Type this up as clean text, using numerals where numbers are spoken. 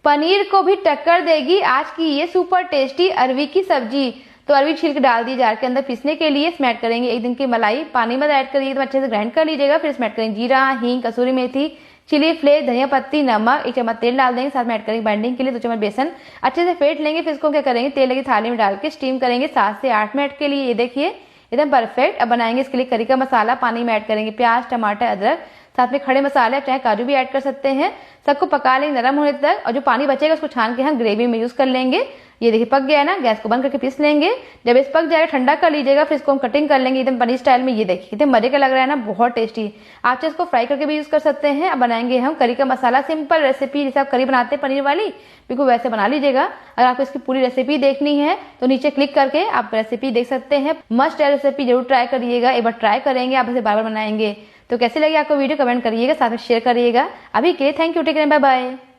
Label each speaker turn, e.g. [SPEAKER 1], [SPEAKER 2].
[SPEAKER 1] पनीर को भी टक्कर देगी आज की ये सुपर टेस्टी अरवी की सब्जी। तो अरवी छील के डाल दी जार के अंदर पीसने के लिए। इसमें ऐड करेंगे 1 दिन की मलाई, पानी में ऐड करिए एकदम अच्छे से ग्राइंड कर लीजिएगा। फिर इसमें ऐड करेंगे जीरा, हींग, कसूरी मेथी, चिली फ्लेक्स, धनिया पत्ती, नमक, 1 चम्मच तेल डाल देंगे। साथ में ऐड करेंगे बाइंडिंग के लिए 2 चम्मच बेसन, अच्छे से फेंट लेंगे। फिर इसको क्या करेंगे, तेल लगी थाली में डाल के स्टीम करेंगे 7 से 8 मिनट के लिए। ये देखिए एकदम परफेक्ट। अब बनाएंगे इसके लिए करी का मसाला। पानी में ऐड करेंगे प्याज, टमाटर, अदरक, साथ में खड़े मसाले, आप चाहे काजू भी ऐड कर सकते हैं। सबको पका लेंगे नरम होने तक, और जो पानी बचेगा उसको छान के हम ग्रेवी में यूज कर लेंगे। ये देखिए पक गया है ना, गैस को बंद करके पीस लेंगे। जब इस पक जाएगा ठंडा कर लीजिएगा। फिर इसको हम कटिंग कर लेंगे एकदम पनीर स्टाइल में। ये देखिए कितने मजे का लग रहा है ना, बहुत टेस्टी। आप चाहे इसको फ्राई करके भी यूज कर सकते हैं। अब बनाएंगे हम करी का मसाला। सिंपल रेसिपी, जैसे आप करी बनाते हैं पनीर वाली, बिल्कुल वैसे बना लीजिएगा। अगर आपको इसकी पूरी रेसिपी देखनी है तो नीचे क्लिक करके आप रेसिपी देख सकते हैं। मस्ट रेसिपी जरूर ट्राई करिएगा, एक बार ट्राई करेंगे आप इसे बार बार बनाएंगे। तो कैसे लगी आपको वीडियो कमेंट करिएगा, साथ में शेयर करिएगा। अभी के लिए thank you, take care, bye bye.